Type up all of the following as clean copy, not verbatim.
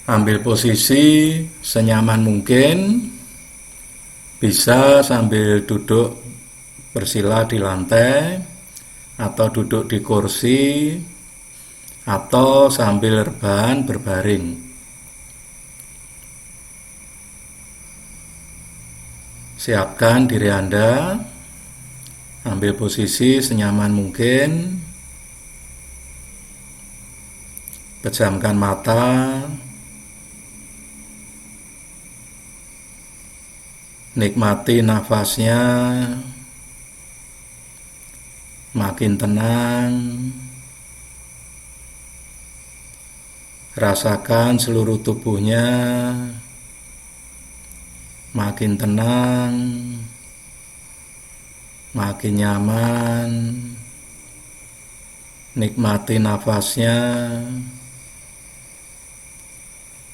Ambil posisi senyaman mungkin, bisa sambil duduk bersila di lantai, atau duduk di kursi, atau sambil rebahan berbaring. Siapkan diri Anda, ambil posisi senyaman mungkin, pejamkan mata, nikmati nafasnya, makin tenang. Rasakan seluruh tubuhnya makin tenang, makin nyaman. Nikmati nafasnya.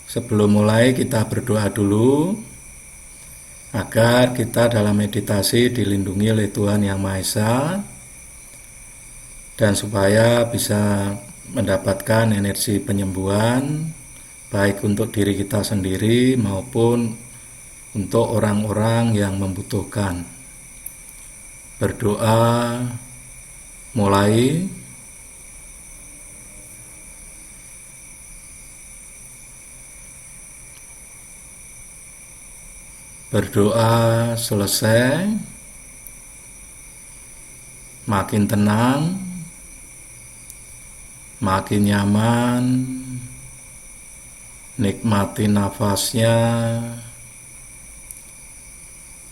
Sebelum mulai, kita berdoa dulu agar kita dalam meditasi dilindungi oleh Tuhan Yang Maha Esa, dan supaya bisa mendapatkan energi penyembuhan baik untuk diri kita sendiri maupun untuk orang-orang yang membutuhkan. Berdoa mulai. Berdoa selesai, makin tenang, makin nyaman. Nikmati nafasnya,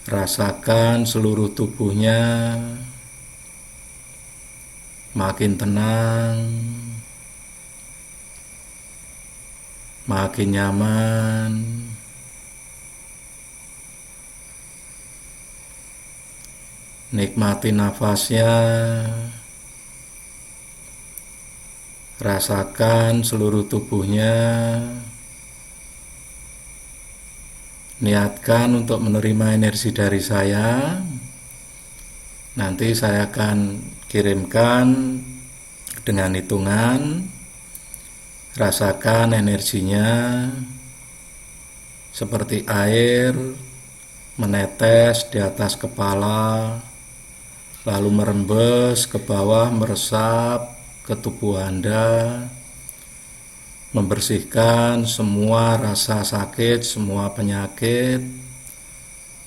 rasakan seluruh tubuhnya makin tenang, makin nyaman. Nikmati nafasnya, rasakan seluruh tubuhnya. Niatkan untuk menerima energi dari saya. Nanti saya akan kirimkan dengan hitungan. Rasakan energinya seperti air menetes di atas kepala, lalu merembes ke bawah, meresap ke tubuh Anda, membersihkan semua rasa sakit, semua penyakit,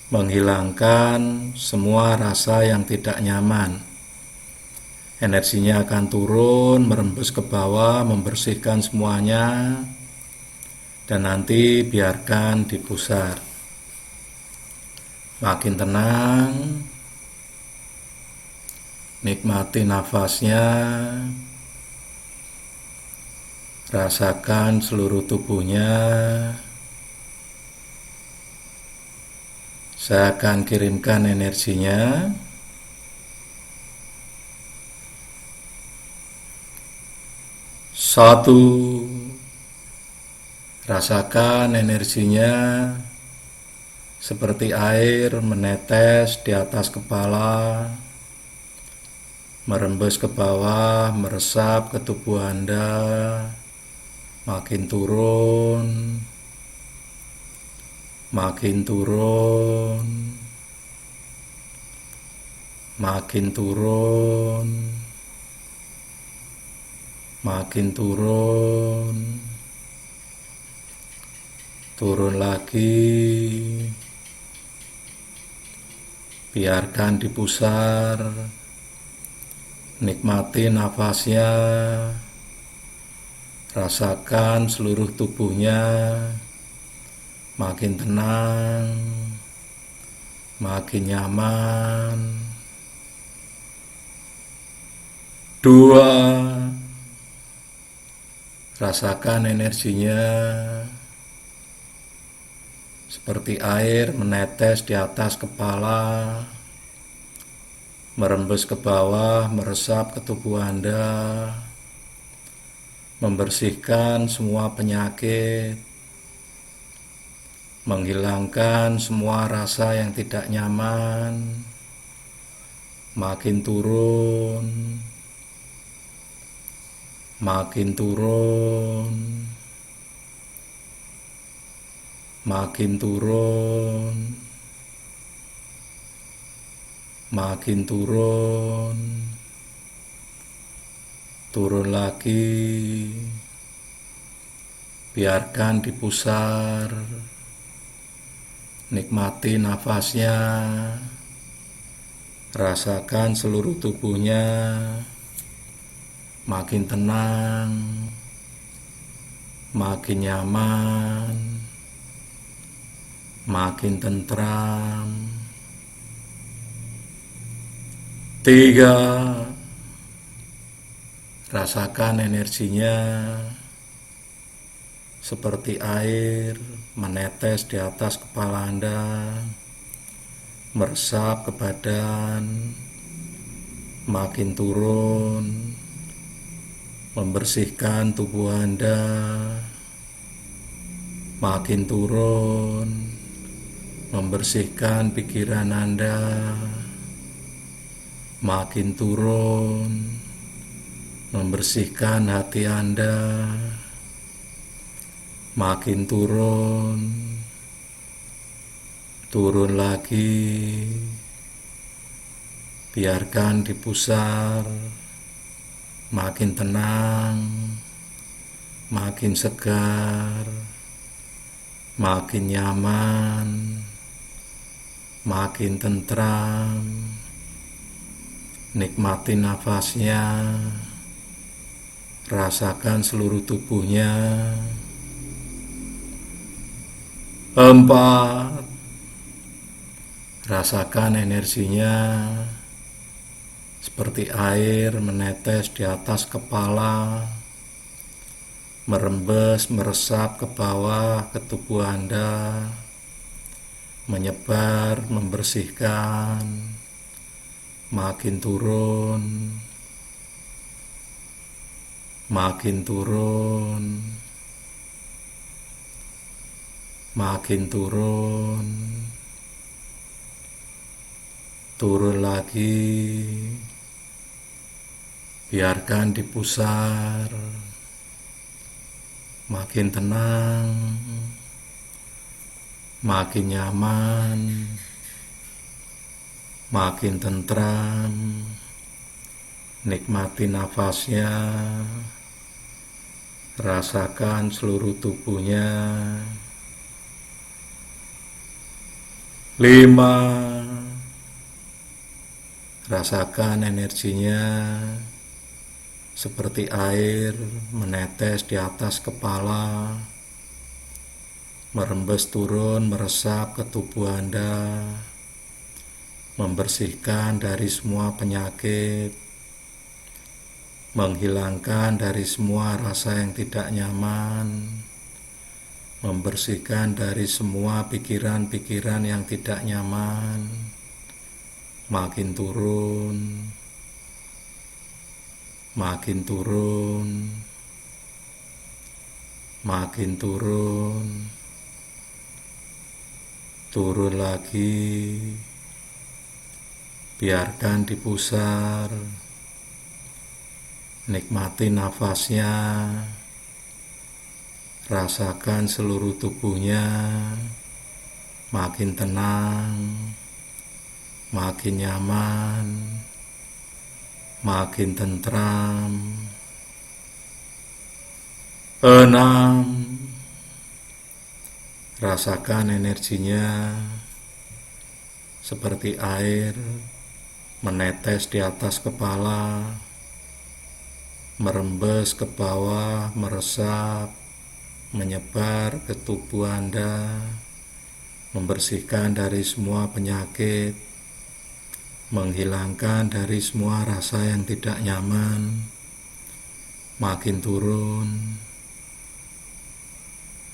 menghilangkan semua rasa yang tidak nyaman. Energinya akan turun, merembes ke bawah, membersihkan semuanya, dan nanti biarkan dipusar. Makin tenang, nikmati nafasnya, rasakan seluruh tubuhnya. Saya akan kirimkan energinya. Satu, rasakan energinya seperti air menetes di atas kepala, merembes ke bawah, meresap ke tubuh Anda, makin turun, makin turun, makin turun, makin turun, turun lagi. Biarkan dipusar. Nikmati nafasnya, rasakan seluruh tubuhnya makin tenang, makin nyaman. 2, rasakan energinya seperti air menetes di atas kepala, merembes ke bawah, meresap ke tubuh Anda, membersihkan semua penyakit, menghilangkan semua rasa yang tidak nyaman. Makin turun, makin turun, makin turun, makin turun, turun lagi. Biarkan dipusar, nikmati nafasnya, rasakan seluruh tubuhnya makin tenang, makin nyaman, makin tentram. 3, rasakan energinya seperti air menetes di atas kepala Anda, meresap ke badan, makin turun, membersihkan tubuh Anda, makin turun, membersihkan pikiran Anda, makin turun, membersihkan hati Anda, makin turun, turun lagi. Biarkan dipusar, makin tenang, makin segar, makin nyaman, makin tentram. Nikmati nafasnya, rasakan seluruh tubuhnya. 4, rasakan energinya seperti air menetes di atas kepala, merembes, meresap ke bawah ke tubuh Anda, menyebar, membersihkan, makin turun, makin turun, makin turun, turun lagi. Biarkan dipusar, makin tenang, makin nyaman, makin tentram. Nikmati nafasnya, rasakan seluruh tubuhnya. 5, rasakan energinya seperti air menetes di atas kepala, merembes turun, meresap ke tubuh Anda, membersihkan dari semua penyakit, menghilangkan dari semua rasa yang tidak nyaman, membersihkan dari semua pikiran-pikiran yang tidak nyaman. Makin turun, makin turun, makin turun, turun lagi. Biarkan dipusar, nikmati nafasnya, rasakan seluruh tubuhnya makin tenang, makin nyaman, makin tentram. 6, rasakan energinya seperti air menetes di atas kepala, merembes ke bawah, meresap, menyebar ke tubuh Anda, membersihkan dari semua penyakit, menghilangkan dari semua rasa yang tidak nyaman. Makin turun,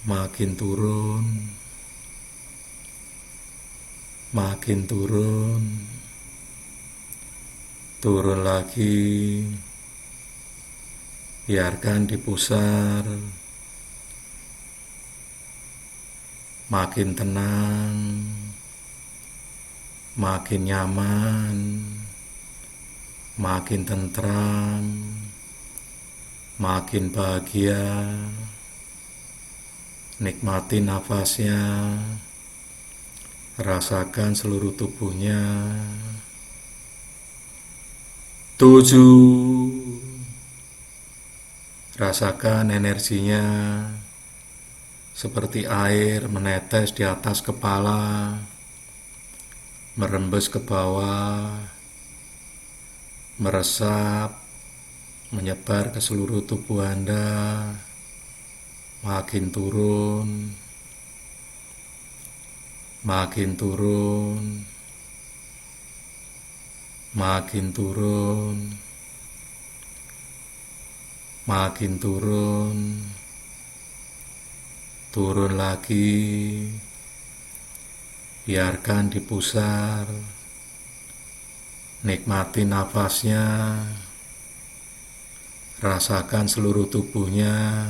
makin turun, makin turun, turun lagi. Biarkan dipusar, makin tenang, makin nyaman, makin tentram, makin bahagia. Nikmati nafasnya, rasakan seluruh tubuhnya. 7. Rasakan energinya seperti air menetes di atas kepala, merembes ke bawah, meresap, menyebar ke seluruh tubuh Anda, makin turun, makin turun, makin turun, makin turun, turun lagi, biarkan dipusar, nikmati nafasnya, rasakan seluruh tubuhnya,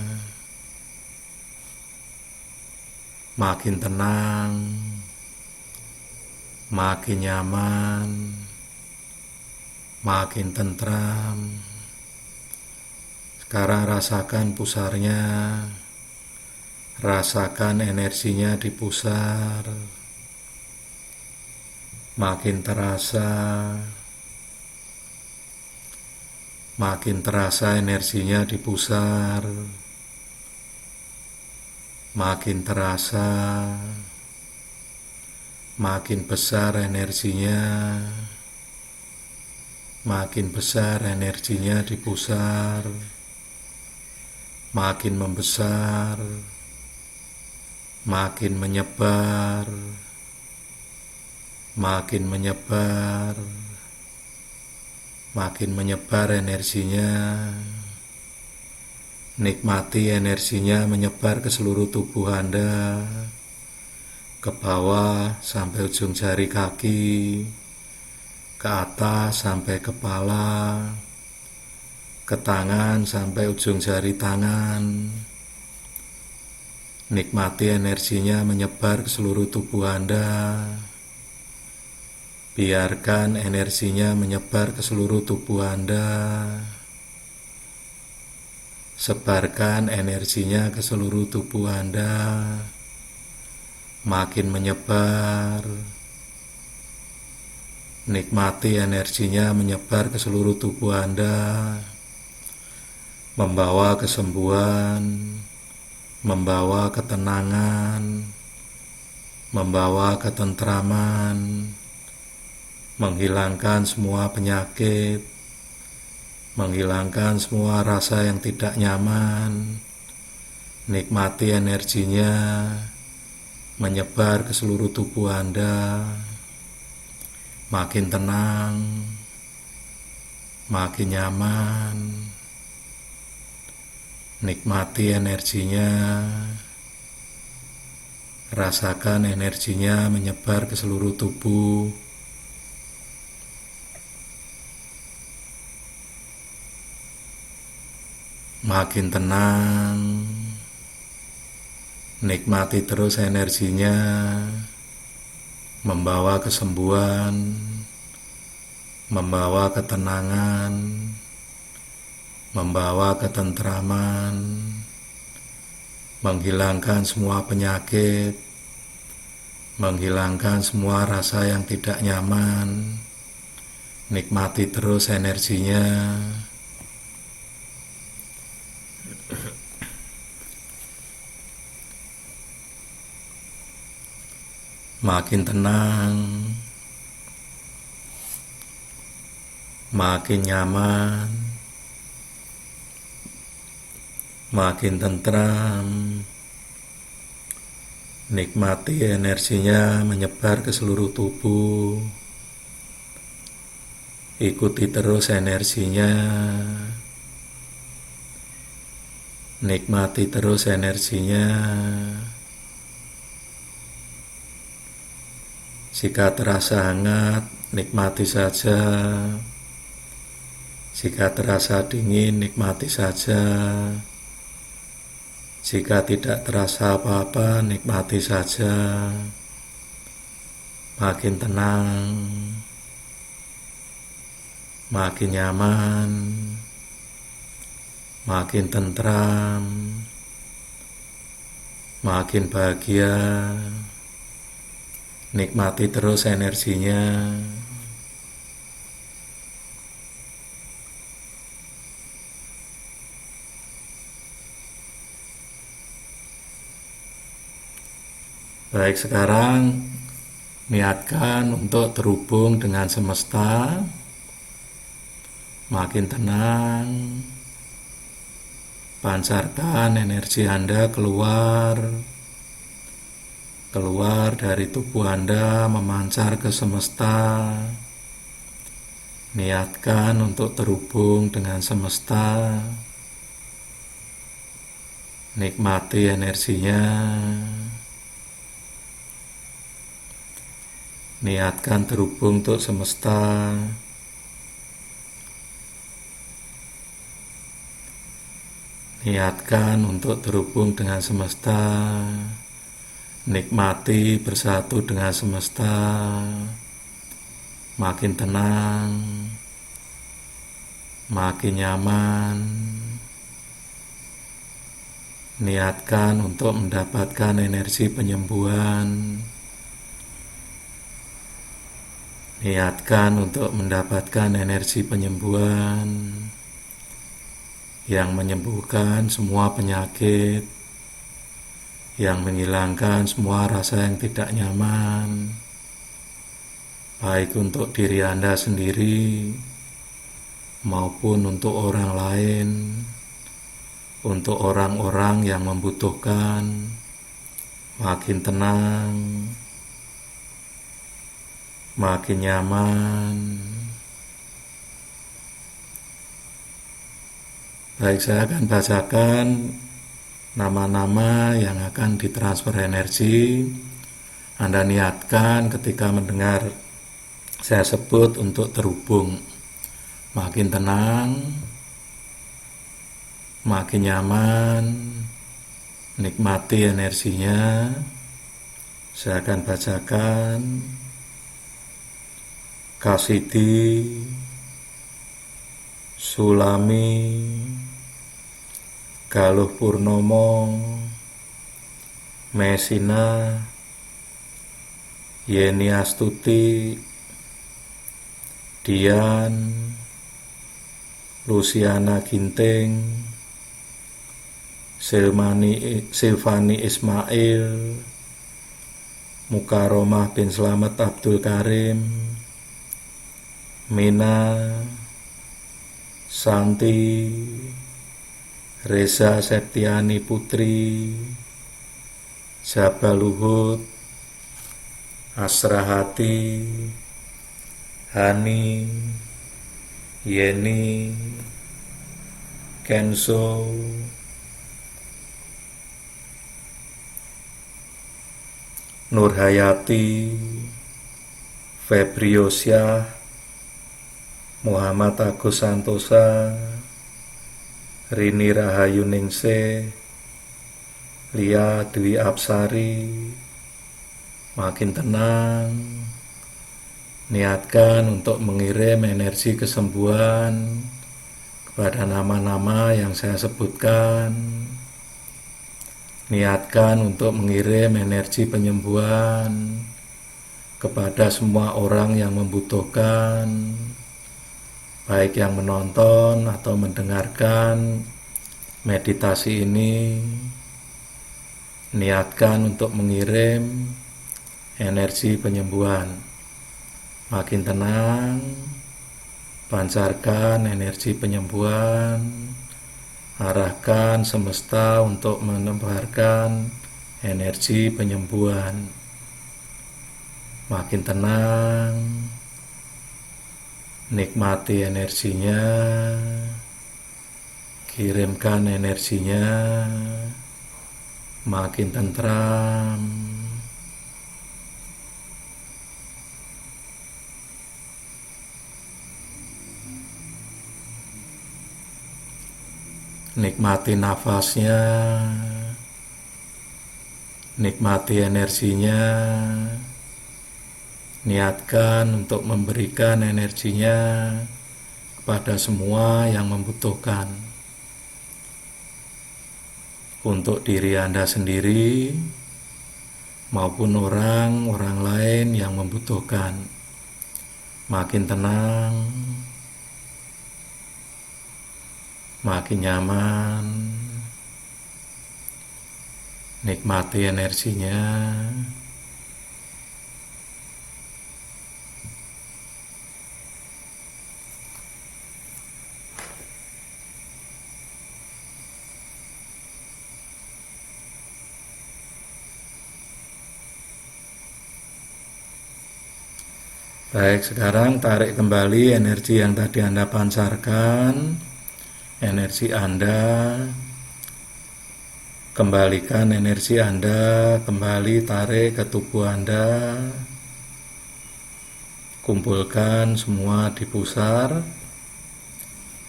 makin tenang, makin nyaman, makin tentram. Sekarang rasakan pusarnya, rasakan energinya dipusar, makin terasa, makin terasa energinya dipusar, makin terasa, makin besar energinya, makin besar energinya dipusar, makin membesar, makin menyebar, makin menyebar, makin menyebar energinya. Nikmati energinya menyebar ke seluruh tubuh Anda, ke bawah sampai ujung jari kaki, ke atas sampai kepala, ke tangan sampai ujung jari tangan. Nikmati energinya menyebar ke seluruh tubuh Anda. Biarkan energinya menyebar ke seluruh tubuh Anda. Sebarkan energinya ke seluruh tubuh Anda. Makin menyebar. Nikmati energinya menyebar ke seluruh tubuh Anda, membawa kesembuhan, membawa ketenangan, membawa ketentraman, menghilangkan semua penyakit, menghilangkan semua rasa yang tidak nyaman. Nikmati energinya menyebar ke seluruh tubuh Anda. Makin tenang, makin nyaman. Nikmati energinya. Rasakan energinya menyebar ke seluruh tubuh. Makin tenang. Nikmati terus energinya, membawa kesembuhan, membawa ketenangan, membawa ketentraman, menghilangkan semua penyakit, menghilangkan semua rasa yang tidak nyaman. Nikmati terus energinya. Makin tenang, makin nyaman, makin tentram. Nikmati energinya menyebar ke seluruh tubuh. Ikuti terus energinya. Nikmati terus energinya. Jika terasa hangat, nikmati saja. Jika terasa dingin, nikmati saja. Jika tidak terasa apa-apa, nikmati saja. Makin tenang, makin nyaman, makin tentram, makin bahagia. Nikmati terus energinya. Baik, sekarang niatkan untuk terhubung dengan semesta, makin tenang, pancarkan energi Anda keluar dari tubuh Anda, memancar ke semesta. Niatkan untuk terhubung dengan semesta, nikmati energinya. Niatkan terhubung untuk semesta. Niatkan untuk terhubung dengan semesta. Nikmati bersatu dengan semesta. Makin tenang, makin nyaman. Niatkan untuk mendapatkan energi penyembuhan. Niatkan untuk mendapatkan energi penyembuhan yang menyembuhkan semua penyakit, yang menghilangkan semua rasa yang tidak nyaman, baik untuk diri Anda sendiri maupun untuk orang lain, untuk orang-orang yang membutuhkan. Makin tenang, makin nyaman. Baik, saya akan bacakan nama-nama yang akan ditransfer energi. Anda niatkan ketika mendengar saya sebut untuk terhubung. Makin tenang, makin nyaman, nikmati energinya. Saya akan bacakan: Kasidi, Sulami, Galuh Purnomo, Mesina, Yeni Astuti, Dian, Luciana Ginting, Silvani Ismail, Mukaromah bin Slamet Abdul Karim, Mina, Santi, Reza Septiani Putri, Jabal Luhut, Asrahati, Hani, Yeni, Kenzo, Nurhayati, Febriosyah, Muhammad Agus Santosa, Rini Rahayu Ningsih, Lia Dwi Apsari. Makin tenang, niatkan untuk mengirim energi kesembuhan kepada nama-nama yang saya sebutkan. Niatkan untuk mengirim energi penyembuhan kepada semua orang yang membutuhkan, baik yang menonton atau mendengarkan meditasi ini. Niatkan untuk mengirim energi penyembuhan. Makin tenang, pancarkan energi penyembuhan. Arahkan semesta untuk menebarkan energi penyembuhan. Makin tenang, nikmati energinya, kirimkan energinya, makin tentram. Nikmati nafasnya, nikmati energinya. Niatkan untuk memberikan energinya kepada semua yang membutuhkan. untuk diri Anda sendiri maupun orang lain yang membutuhkan. Makin tenang, makin nyaman, nikmati energinya. Baik, sekarang tarik kembali energi yang tadi Anda pancarkan, energi Anda, kembalikan energi Anda, kembali tarik ke tubuh Anda, kumpulkan semua di pusar,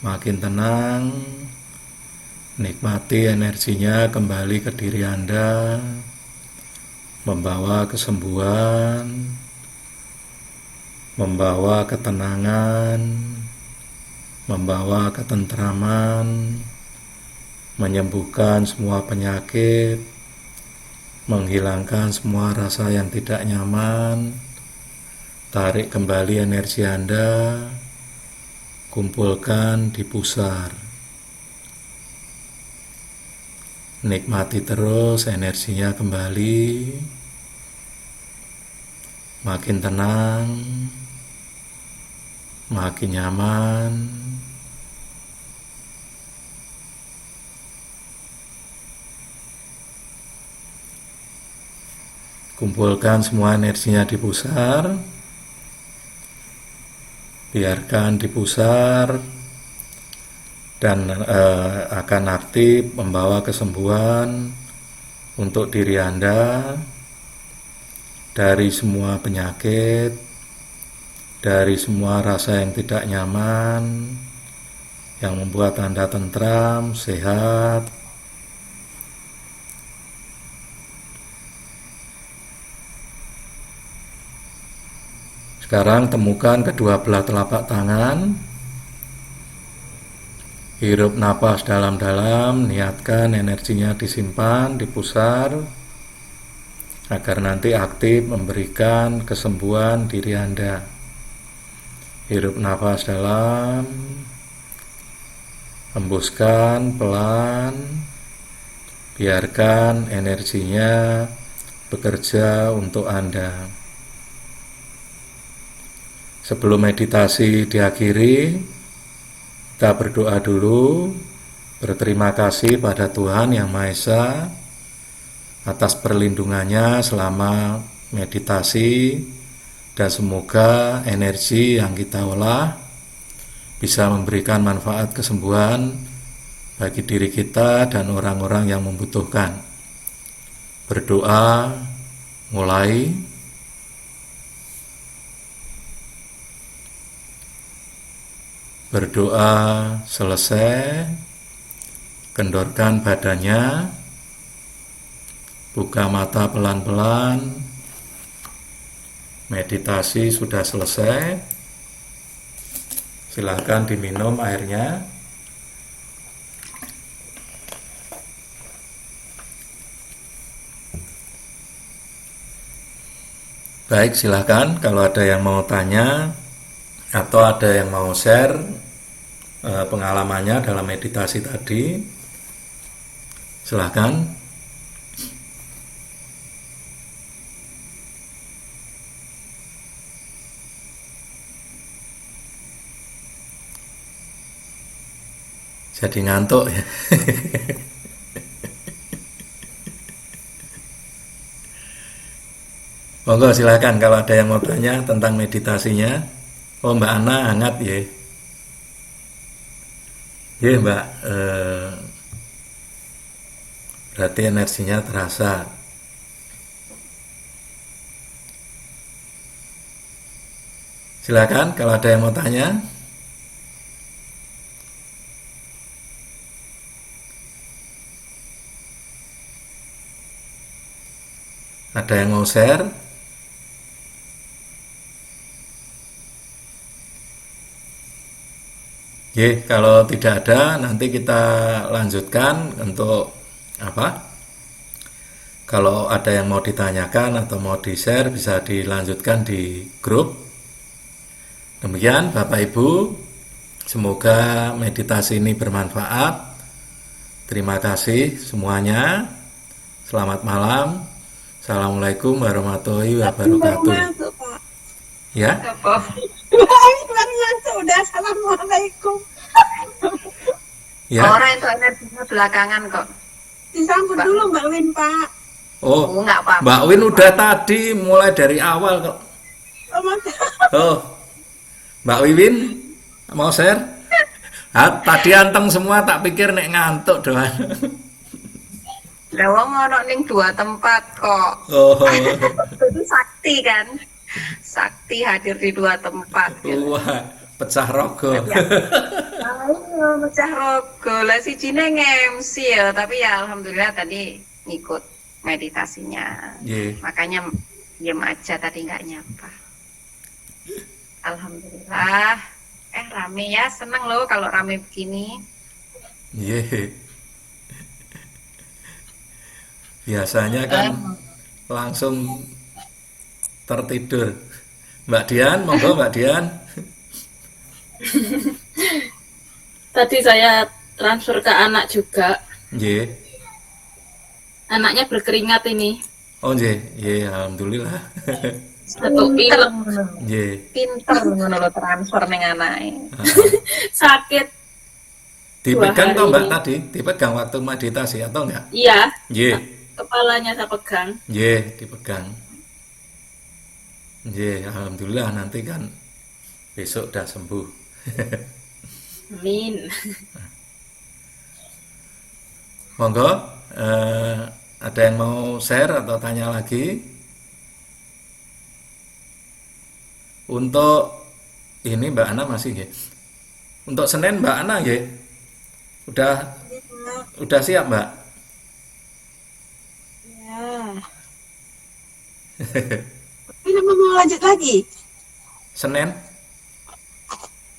makin tenang, nikmati energinya kembali ke diri Anda, membawa kesembuhan, membawa ketenangan, membawa ketentraman, menyembuhkan semua penyakit, menghilangkan semua rasa yang tidak nyaman. Tarik kembali energi Anda, kumpulkan di pusar. Nikmati terus energinya kembali, makin tenang, makin nyaman. Kumpulkan semua energinya di pusar, biarkan di pusar dan akan aktif membawa kesembuhan untuk diri Anda dari semua penyakit, dari semua rasa yang tidak nyaman, yang membuat Anda tentram, sehat. Sekarang temukan kedua belah telapak tangan, hirup napas dalam-dalam, niatkan energinya disimpan di pusar, agar nanti aktif memberikan kesembuhan diri Anda. Hirup nafas dalam, hembuskan pelan, biarkan energinya bekerja untuk Anda. Sebelum meditasi diakhiri, kita berdoa dulu, berterima kasih pada Tuhan Yang Maha Esa atas perlindungannya selama meditasi, dan semoga energi yang kita olah bisa memberikan manfaat kesembuhan bagi diri kita dan orang-orang yang membutuhkan. Berdoa mulai. Berdoa selesai, kendorkan badannya, buka mata pelan-pelan. Meditasi sudah selesai. Silakan diminum airnya. Baik, silakan kalau ada yang mau tanya atau ada yang mau share pengalamannya dalam meditasi tadi, silakan. Jadi ngantuk ya. Monggo silakan kalau ada yang mau tanya tentang meditasinya. Oh, Mbak Ana hangat ya. Ya Mbak, berarti energinya terasa. Silakan kalau ada yang mau tanya. Ada yang mau share? Kalau tidak ada, nanti kita lanjutkan untuk apa? Kalau ada yang mau ditanyakan atau mau di-share bisa dilanjutkan di grup. Demikian Bapak Ibu, semoga meditasi ini bermanfaat. Terima kasih semuanya. Selamat malam. Assalamualaikum warahmatullahi Baru wabarakatuh. masuk, Pak. Ya, Baru masuk, udah assalamualaikum. ya. Orang itu energinya belakangan kok. Disambut Mbak. dulu Mbak Win, Pak. Oh, Oh, nggak apa-apa. Mbak Win udah tadi mulai dari awal kok. Oh, maka. Oh, Mbak Wiwin mau share? Tadi anteng semua tak pikir nek ngantuk doang. Lah wong ono ning dua tempat kok. Oh, Itu sakti kan. Sakti hadir di dua tempat. Gitu. wah, pecah rogo. Ayo pecah rogo. Lah si Cine nge-MC ya, tapi ya alhamdulillah tadi ngikut meditasinya. Ye, Makanya diem aja tadi nggak nyapa. Alhamdulillah. Rame ya, seneng loh kalau rame begini. ye. Biasanya kan langsung tertidur. Mbak Dian, monggo Mbak Dian. Tadi saya transfer ke anak juga. Ye. Anaknya berkeringat ini. Oh, ye, alhamdulillah. Satu pilek. Ye. Pinter menurut transfer ning anake. Sakit. Dipegang 2 toh hari Mbak ini. tadi? Dipegang waktu meditasi atau enggak? Iya, Ye. kepalanya saya pegang. Ye, dipegang. Ye, alhamdulillah nanti kan besok udah sembuh. Amin. Monggo, ada yang mau share atau tanya lagi? Untuk ini Mbak Ana masih ya. Untuk Senin Mbak Ana ya. Udah siap Mbak? Ya. Win apa mau lanjut lagi? Senin?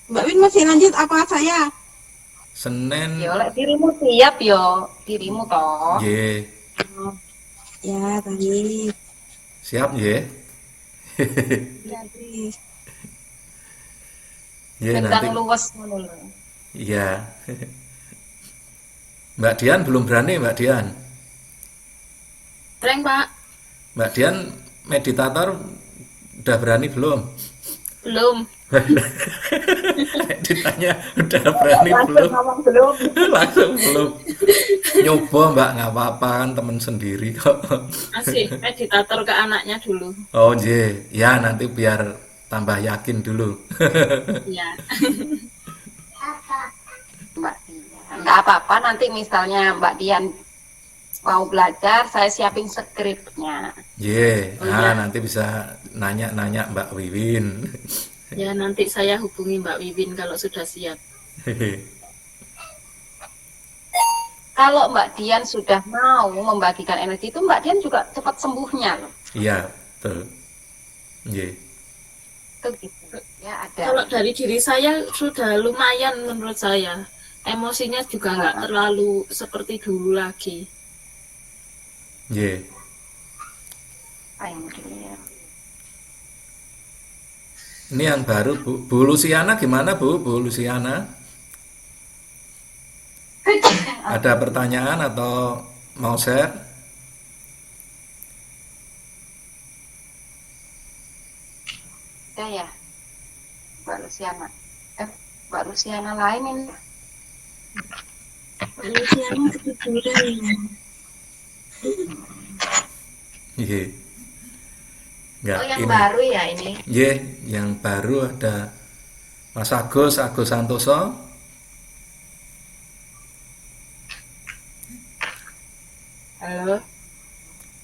Mbak Win masih lanjut apa saya? Senin. Yo lek dirimu siap yo, dirimu toh. Ye, Oh, ya tadi. siap ye. Tadi. Ye nanti. Gendang luwes ngono lho. Iya. Mbak Dian belum berani Mbak Dian. Reng, Pak. Mbak Dian meditator udah berani belum? Belum. Ditanya udah berani belum? Ngomong belum. Langsung belum. Nyoba Mbak, nggak apa-apa kan temen sendiri kok. Masih meditator ke anaknya dulu. Oh je, ya nanti biar tambah yakin dulu. Iya. Mbak Dian. Enggak apa-apa nanti misalnya Mbak Dian mau belajar, saya siapin skripnya. Ye, Oh, iya. nanti bisa nanya-nanya Mbak Wiwin. Ya, nanti saya hubungi Mbak Wiwin kalau sudah siap. Kalau Mbak Dian sudah mau membagikan energi itu, Mbak Dian juga cepat sembuhnya loh. Iya, betul. Ye. Itu gitu. Ya ada. Kalau dari diri saya sudah lumayan menurut saya. Emosinya juga nggak terlalu seperti dulu lagi. Ye. Alhamdulillah. Ini yang baru Bu Luciana gimana Bu Luciana? Ada pertanyaan atau mau share? Ada ya, Mbak Luciana. Mbak Luciana lain ini. Mbak Luciana ketiduran ya. Ye. Enggak, Oh yang ini. baru ya ini. Ye, yang baru ada Mas Agus Santoso. Halo.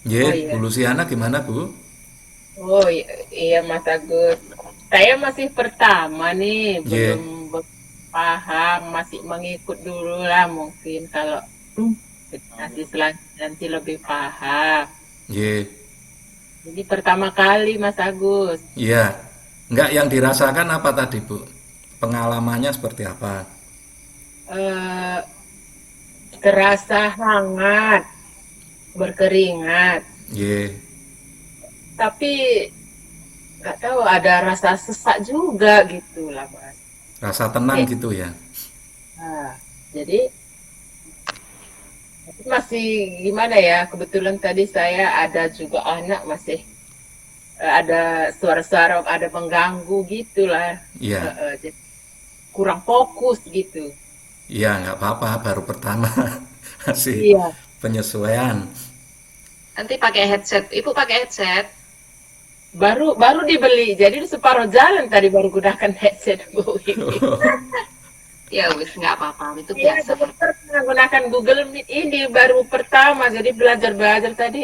Ye, Oh, iya. Bu Luciana gimana Bu? Oh iya Mas Agus. Saya masih pertama nih, Iya. belum paham, masih mengikut dulu lah mungkin kalau nanti selanjutnya nanti lebih paham. Ye, Jadi pertama kali Mas Agus. iya. Enggak, yang dirasakan apa tadi Bu? Pengalamannya seperti apa? Eh, terasa hangat, berkeringat. Ye, Tapi nggak tahu ada rasa sesak juga gitu lah Mas. rasa tenang gitu ya. Nah, jadi masih gimana ya? Kebetulan tadi saya ada juga anak masih ada suara-suara ada mengganggu gitulah. Iya, Jadi kurang fokus gitu. iya nggak apa-apa, baru pertama masih Iya. penyesuaian. Nanti pakai headset. Ibu pakai headset. Baru dibeli. Jadi di separuh jalan tadi baru gunakan headset Bu ini. Ya wis nggak apa-apa. Itu Iya, biasa. belum pernah gunakan Google Meet ini baru pertama. Jadi belajar tadi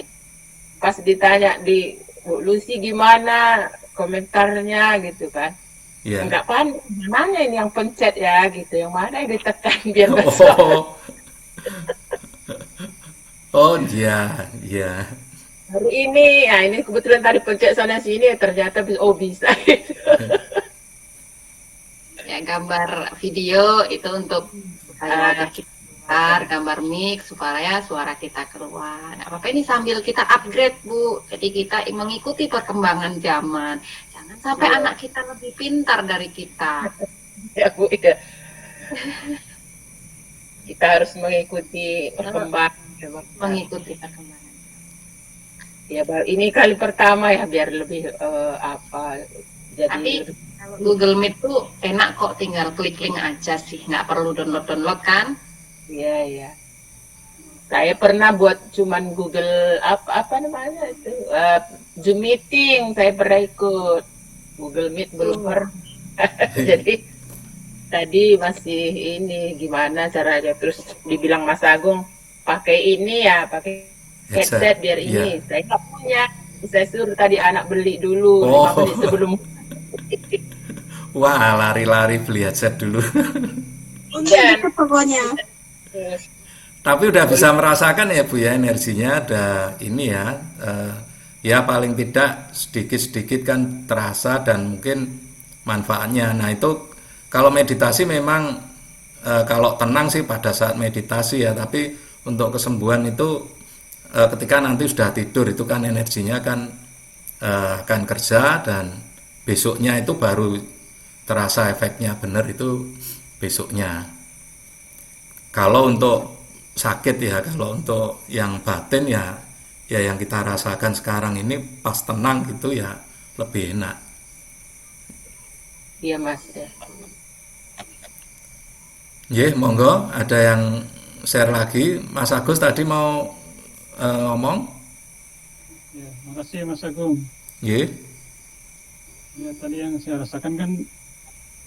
pas ditanya di Bu Lucy gimana komentarnya gitu kan. Iya. Enggak pandai, mana ini yang pencet ya gitu, yang mana yang ditekan biar besok. Oh, iya, iya. Baru ini, ya ini kebetulan tadi pencet sana sini ternyata bisa. Ya gambar video itu untuk supaya wajah kita keluar, gambar mic supaya suara kita keluar. Nggak apa-apa, ini sambil kita upgrade Bu. Jadi kita mengikuti perkembangan zaman. Jangan sampai anak kita lebih pintar dari kita. Ya Bu, ya. Kita harus mengikuti perkembangan. Mengikuti perkembangan. Ya baru ini kali pertama ya biar lebih jadi Tapi kalau Google Meet tuh enak kok, tinggal klik link aja sih, nggak perlu download kan? iya ya. Saya pernah buat cuman Google apa namanya itu Zoom meeting saya pernah ikut. Google Meet belum pernah. Jadi tadi masih ini gimana caranya, terus dibilang Mas Agung pakai ini ya, pakai headset biar ini. Iya. Saya nggak punya. Saya suruh tadi anak beli dulu 5 menit sebelum. Wah, lari-lari beli headset dulu. Untuk itu pokoknya. Tapi udah bisa merasakan ya Bu ya, energinya ada ini ya. Ya paling tidak sedikit-sedikit kan terasa dan mungkin manfaatnya. Nah itu kalau meditasi memang kalau tenang sih pada saat meditasi ya, tapi untuk kesembuhan itu ketika nanti sudah tidur itu kan energinya kan akan kerja, dan besoknya itu baru terasa efeknya benar itu besoknya. Kalau untuk sakit ya, kalau untuk yang batin ya yang kita rasakan sekarang ini pas tenang gitu ya lebih enak. Iya Mas ya. Monggo ada yang share lagi. Mas Agus tadi mau ngomong. Ya, makasih Mas Agung. Nggih. Ya, tadi yang saya rasakan kan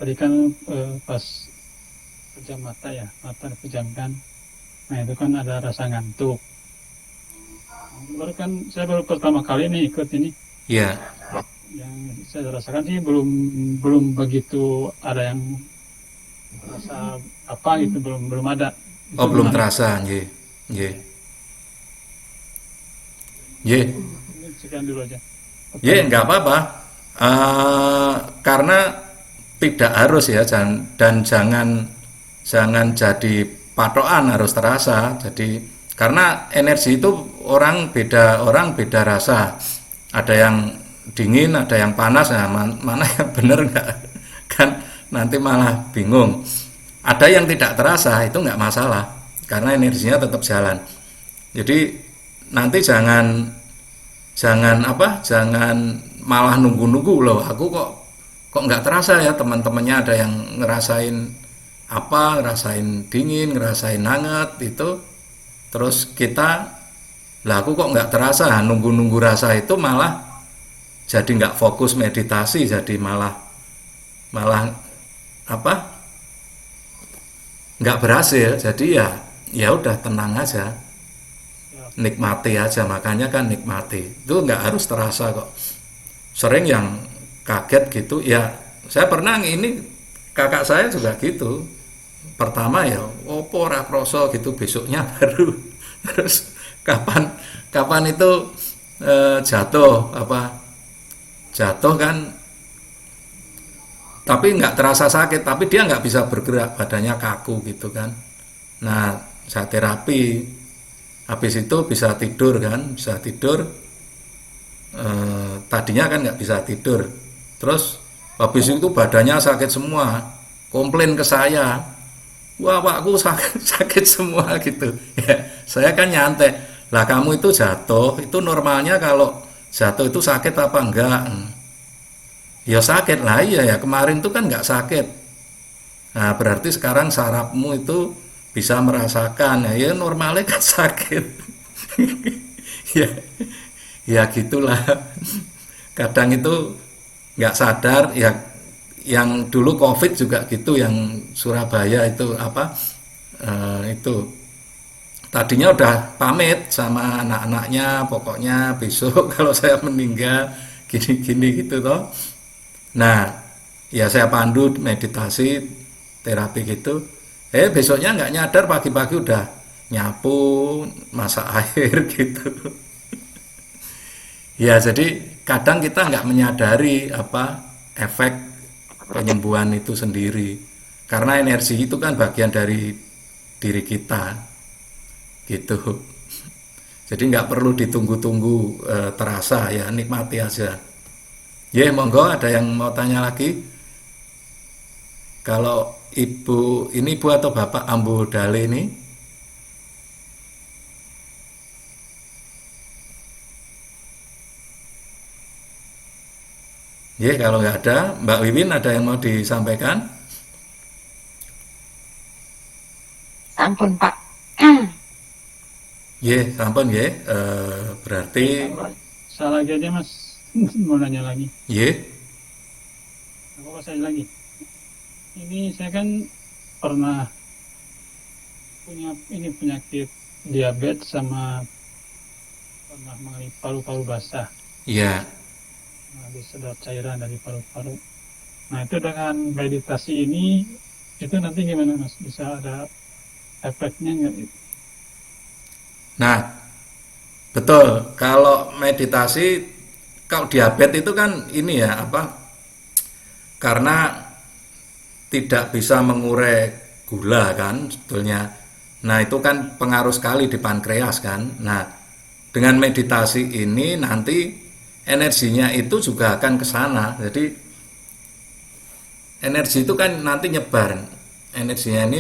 tadi kan pas pejam mata ya, mata dipejamkan. Nah itu kan ada rasa ngantuk. Saya baru pertama kali nih ikut ini. Iya. Yang saya rasakan sih belum begitu ada yang rasa apa gitu, belum ada. Oh, belum terasa, nggih. Nggih. Nggih. Sekian dulu aja. Nggak apa-apa. Karena tidak harus ya, dan jangan jadi patokan harus terasa. Jadi karena energi itu orang beda rasa. Ada yang dingin, ada yang panas. Nah, mana yang benar nggak? Kan nanti malah bingung. Ada yang tidak terasa, itu nggak masalah karena energinya tetap jalan. Jadi nanti jangan malah nunggu-nunggu loh. Aku kok nggak terasa ya, teman-temannya ada yang ngerasain ngerasain dingin, ngerasain hangat itu, terus aku kok nggak terasa. Nunggu-nunggu rasa itu malah jadi nggak fokus meditasi, jadi malah nggak berhasil. Jadi ya udah tenang aja, nikmati aja. Makanya kan nikmati itu nggak harus terasa kok. Sering yang kaget gitu ya, saya pernah ini, kakak saya juga gitu. Pertama ya opo ora kroso gitu, besoknya baru terus kapan itu jatuh kan, tapi nggak terasa sakit, tapi dia nggak bisa bergerak, badannya kaku gitu kan. Nah saya terapi, habis itu bisa tidur kan, bisa tidur. Tadinya kan nggak bisa tidur, terus habis itu badannya sakit semua, komplain ke saya, wah Pak, aku sakit, sakit semua gitu. Ya, saya kan nyantai, lah kamu itu jatuh, itu normalnya kalau jatuh itu sakit apa enggak? Ya sakit lah, iya ya, kemarin itu kan nggak sakit. Nah berarti sekarang sarafmu itu bisa merasakan, ya normalnya kan sakit. Ya, ya gitulah. Kadang itu nggak sadar, ya yang dulu COVID juga gitu, yang Surabaya itu apa, itu tadinya udah pamit sama anak-anaknya, pokoknya besok kalau saya meninggal gini-gini gitu toh. Nah, ya saya pandu meditasi, terapi gitu. Besoknya nggak nyadar, pagi-pagi udah nyapu, masak air gitu. Ya, jadi kadang kita nggak menyadari apa efek penyembuhan itu sendiri. Karena energi itu kan bagian dari diri kita, gitu. Jadi nggak perlu ditunggu-tunggu terasa, ya nikmati aja. Ya, monggo ada yang mau tanya lagi? Kalau ibu, ini ibu atau bapak Ambu Dale ini? Ya, kalau nggak ada, Mbak Wiwin ada yang mau disampaikan? Ampun Pak. Ya, sampun ya. Berarti Salah lagi aja Mas, mau nanya lagi. ya, Apa saya lagi? Ini saya kan pernah punya ini penyakit diabetes sama pernah mengalami paru-paru basah. ya. Habis sedot cairan dari paru-paru. Nah itu dengan meditasi ini itu nanti gimana Mas? Bisa ada efeknya nggak? Nah, betul. Kalau meditasi, kalau diabetes itu kan ini ya apa? Karena tidak bisa mengurai gula kan sebetulnya. Nah itu kan pengaruh sekali di pankreas kan. Nah dengan meditasi ini nanti energinya itu juga akan ke sana. Jadi energi itu kan nanti nyebar. Energinya ini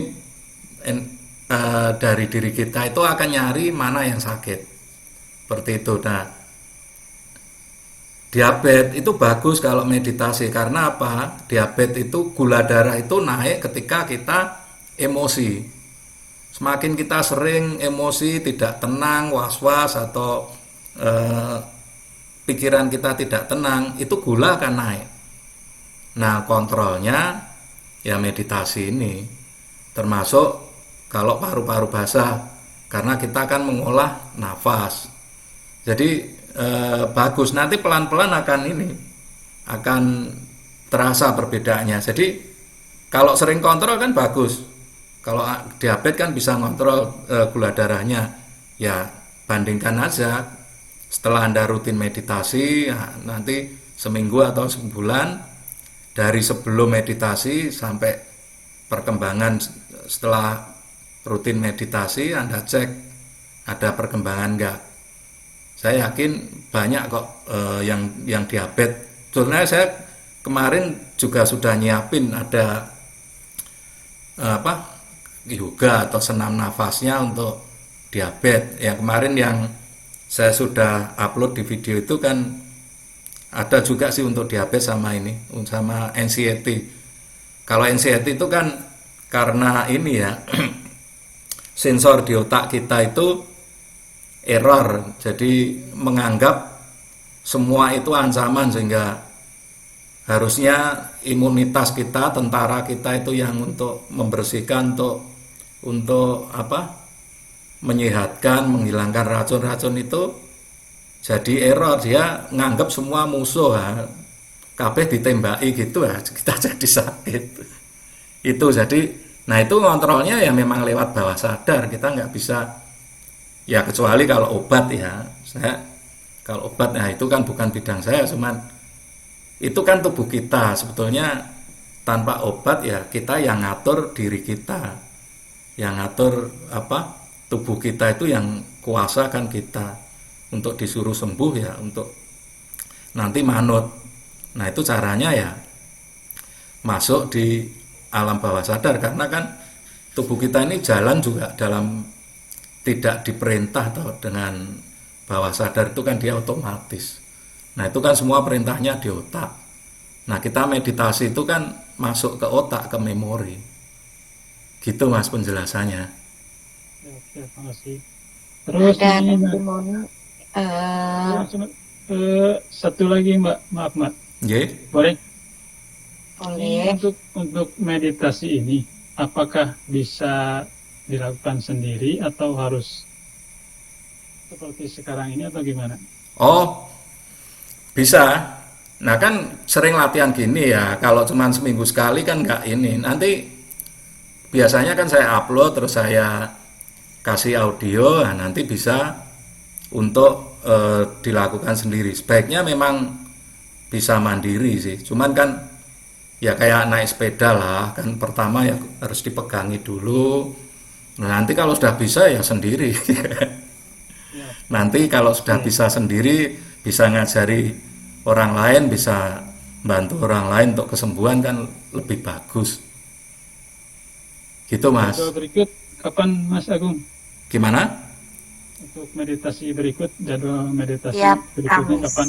dari diri kita itu akan nyari mana yang sakit. Seperti itu. Nah, diabetes itu bagus kalau meditasi karena apa? Diabetes itu gula darah itu naik ketika kita emosi. Semakin kita sering emosi, tidak tenang, was-was atau pikiran kita tidak tenang, itu gula akan naik. Nah, kontrolnya ya meditasi ini. Termasuk kalau paru-paru basah, karena kita akan mengolah nafas. Jadi bagus, nanti pelan-pelan akan terasa perbedaannya. Jadi kalau sering kontrol kan bagus. Kalau diabetes kan bisa kontrol gula darahnya. Ya bandingkan aja setelah Anda rutin meditasi, nanti seminggu atau sebulan dari sebelum meditasi sampai perkembangan setelah rutin meditasi, Anda cek ada perkembangan enggak. Saya yakin banyak kok yang diabetes. Sebenarnya saya kemarin juga sudah nyiapin ada yoga atau senam nafasnya untuk diabetes. Ya kemarin yang saya sudah upload di video itu kan ada juga sih untuk diabetes sama anxiety. Kalau anxiety itu kan karena ini ya sensor di otak kita itu error, jadi menganggap semua itu ancaman sehingga harusnya imunitas kita, tentara kita itu yang untuk membersihkan, untuk menyehatkan, menghilangkan racun-racun itu jadi error, dia nganggap semua musuh, kabeh ditembaki gitu ya, kita jadi sakit. Itu jadi, nah itu kontrolnya ya memang lewat bawah sadar, kita nggak bisa. Ya kecuali kalau obat ya, kalau obat itu kan bukan bidang saya, cuman itu kan tubuh kita sebetulnya tanpa obat ya kita yang ngatur diri kita. yang ngatur apa tubuh kita itu, yang kuasa kan kita. Untuk disuruh sembuh ya untuk nanti manut. Nah itu caranya ya masuk di alam bawah sadar, karena kan tubuh kita ini jalan juga dalam tidak diperintah atau dengan bawah sadar itu kan dia otomatis. Nah itu kan semua perintahnya di otak. Nah kita meditasi itu kan masuk ke otak, ke memori. Gitu Mas penjelasannya. Oke, makasih. Terus Dan ini Mbak, testimoni satu lagi Mbak, maaf Mbak, Nggih. boleh? boleh. Untuk meditasi ini, apakah bisa dilakukan sendiri atau harus seperti sekarang ini atau gimana? Oh, bisa. Nah kan sering latihan gini ya, kalau cuma seminggu sekali kan nggak ini. Nanti biasanya kan saya upload terus saya kasih audio, nah nanti bisa untuk dilakukan sendiri. Sebaiknya memang bisa mandiri sih. Cuman kan ya kayak naik sepeda lah, kan pertama ya harus dipegangi dulu. Nah, nanti kalau sudah bisa ya sendiri. Nanti kalau sudah bisa sendiri, bisa ngajari orang lain, bisa bantu orang lain untuk kesembuhan kan lebih bagus. Gitu Mas. Jadwal berikut kapan Mas Agung? Gimana? Untuk meditasi berikut, jadwal meditasi Tiap berikutnya Kamis. kapan?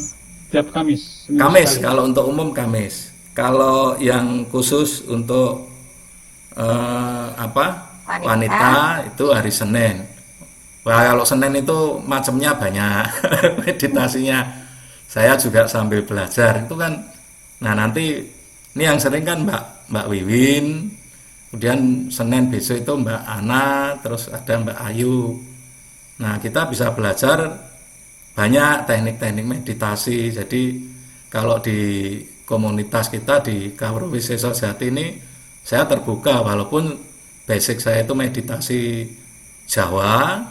Tiap Kamis. seminggu Kamis, sekali. kalau untuk umum Kamis. Kalau yang khusus untuk wanita itu hari Senin. Wah, kalau Senin itu macamnya banyak meditasinya. Saya juga sambil belajar itu kan. Nah nanti ini yang sering kan Mbak Wiwin, kemudian Senin besok itu Mbak Ana, terus ada Mbak Ayu. Nah kita bisa belajar banyak teknik-teknik meditasi. Jadi kalau di komunitas kita di Kawruh Wisesa Jati ini saya terbuka, walaupun basic saya itu meditasi Jawa,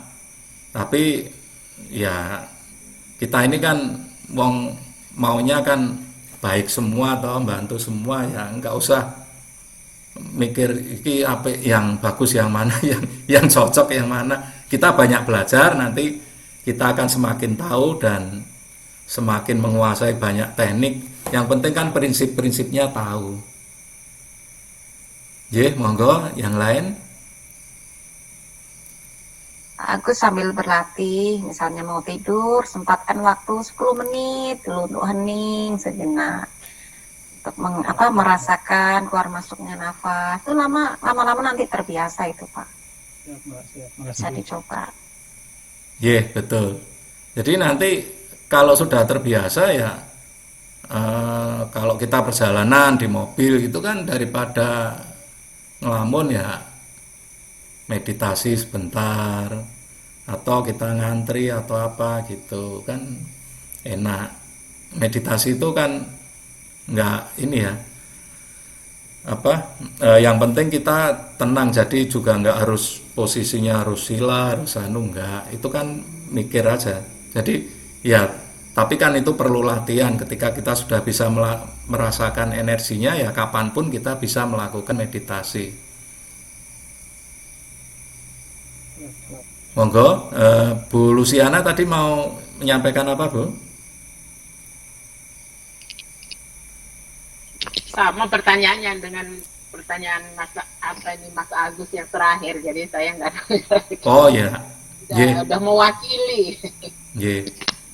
tapi ya kita ini kan maunya kan baik semua atau bantu semua, ya nggak usah mikir iki apa yang bagus yang mana, yang cocok yang mana. Kita banyak belajar, nanti kita akan semakin tahu dan semakin menguasai banyak teknik. Yang penting kan prinsip-prinsipnya tahu. Monggo yang lain. Aku sambil berlatih, misalnya mau tidur, sempatkan waktu 10 menit dulu untuk hening sejenak. Untuk merasakan keluar masuknya nafas. Itu lama-lama nanti terbiasa itu, Pak. Siap, Mbak, siap. Makasih. Bisa dicoba. Betul. Jadi nanti kalau sudah terbiasa ya, kalau kita perjalanan di mobil gitu kan, daripada ngelamun ya meditasi sebentar, atau kita ngantri atau apa gitu kan enak. Meditasi itu kan nggak ini ya, yang penting kita tenang, jadi juga nggak harus posisinya harus sila, harus enggak, itu kan mikir aja. Jadi ya, tapi kan itu perlu latihan. Ketika kita sudah bisa merasakan energinya, ya kapanpun kita bisa melakukan meditasi. Monggo, Bu Luciana tadi mau menyampaikan apa, Bu? Sama pertanyaannya dengan pertanyaan Mas Agus yang terakhir, jadi saya nggak Oh ya, udah mewakili Ye.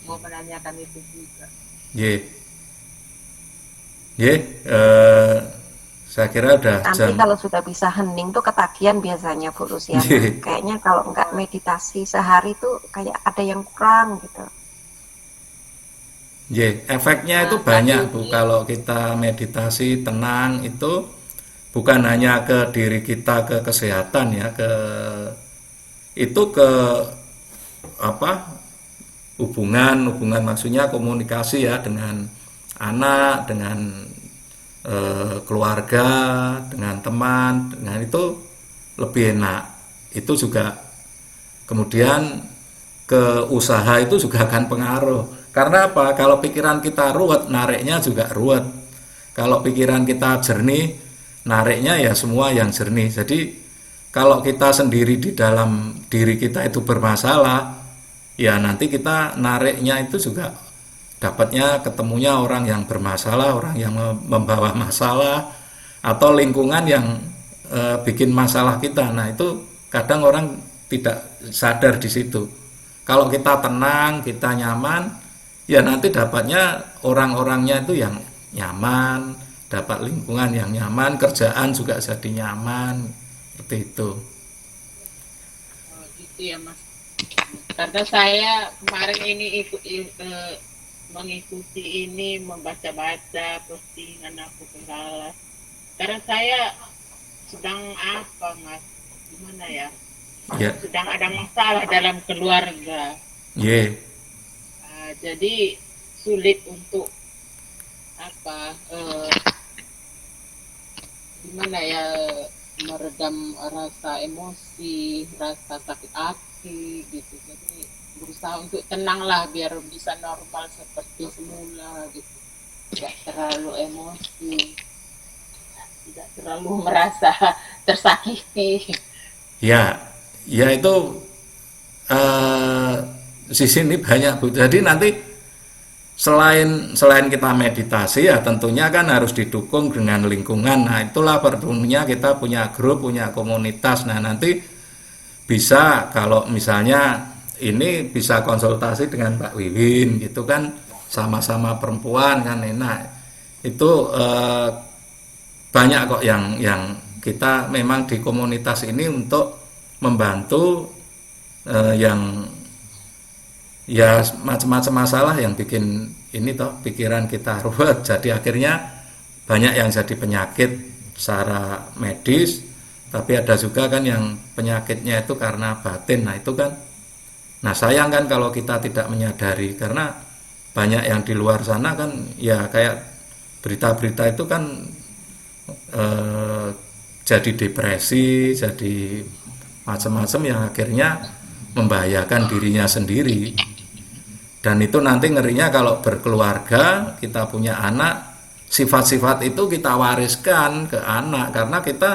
mau menanyakan itu juga. Saya kira udah Nanti jam. kalau sudah bisa hening tuh ketagihan biasanya, Bu Luciana. Kayaknya kalau nggak meditasi sehari tuh kayak ada yang kurang gitu. Efeknya itu banyak, Bu. Kalau kita meditasi tenang itu bukan hanya ke diri kita, ke kesehatan ya, itu ke hubungan maksudnya komunikasi ya, dengan anak, dengan keluarga, dengan teman, dengan itu lebih enak. Itu juga kemudian ke usaha itu juga akan pengaruh. Karena apa? Kalau pikiran kita ruwet, nariknya juga ruwet. Kalau pikiran kita jernih, nariknya ya semua yang jernih. Jadi kalau kita sendiri di dalam diri kita itu bermasalah, ya nanti kita nariknya itu juga dapatnya ketemunya orang yang bermasalah, orang yang membawa masalah, atau lingkungan yang bikin masalah kita. Nah itu kadang orang tidak sadar di situ. Kalau kita tenang, kita nyaman, ya nanti dapatnya orang-orangnya itu yang nyaman, dapat lingkungan yang nyaman, kerjaan juga jadi nyaman, seperti itu. Oh, gitu ya Mas. Karena saya kemarin ini mengikuti ini, membaca-baca postingan aku salah. Karena saya sedang apa Mas? Gimana ya? Ya, Sedang ada masalah dalam keluarga. ye, Jadi sulit untuk apa? Gimana ya? Meredam rasa emosi, rasa sakit hati gitu. Jadi berusaha untuk tenang lah biar bisa normal seperti semula gitu. Tidak terlalu emosi, tidak terlalu merasa tersakiti. ya, ya itu sisi ini banyak Bu. Jadi nanti selain kita meditasi, ya tentunya kan harus didukung dengan lingkungan. Nah itulah perlunya kita punya grup, punya komunitas. Nah nanti bisa kalau misalnya ini bisa konsultasi dengan Mbak Wiwin gitu kan, sama-sama perempuan kan enak. Itu banyak kok yang kita memang di komunitas ini untuk membantu yang ya macam-macam masalah yang bikin ini toh pikiran kita ruwet, jadi akhirnya banyak yang jadi penyakit secara medis, tapi ada juga kan yang penyakitnya itu karena batin. Nah itu kan, nah sayang kan kalau kita tidak menyadari, karena banyak yang di luar sana kan ya kayak berita-berita itu kan jadi depresi, jadi macam-macam yang akhirnya membahayakan dirinya sendiri. Dan itu nanti ngerinya kalau berkeluarga, kita punya anak, sifat-sifat itu kita wariskan ke anak, karena kita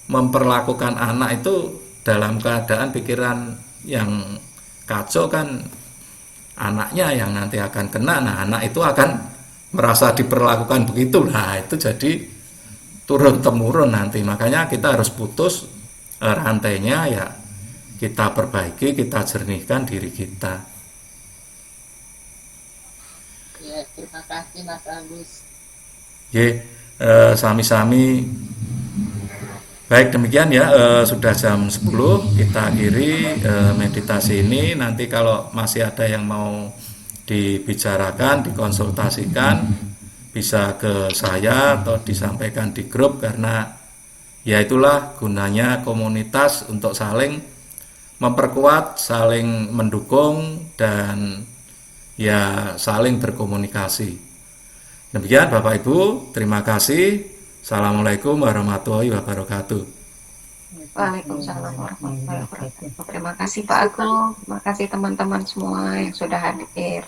memperlakukan anak itu dalam keadaan pikiran yang kacau kan anaknya yang nanti akan kena. Nah anak itu akan merasa diperlakukan begitu, nah itu jadi turun-temurun nanti. Makanya kita harus putus rantainya, ya kita perbaiki, kita jernihkan diri kita. Ya, terima kasih Mas Agus. Sami-sami. Baik, demikian ya, sudah jam 10 kita akhiri meditasi ini. Nanti kalau masih ada yang mau dibicarakan, dikonsultasikan, bisa ke saya atau disampaikan di grup, karena ya itulah gunanya komunitas, untuk saling memperkuat, saling mendukung, dan ya saling berkomunikasi. Demikian Bapak Ibu, terima kasih. Assalamualaikum warahmatullahi wabarakatuh. Waalaikumsalam warahmatullahi wabarakatuh. Terima kasih Pak Agung, terima kasih teman-teman semua yang sudah hadir.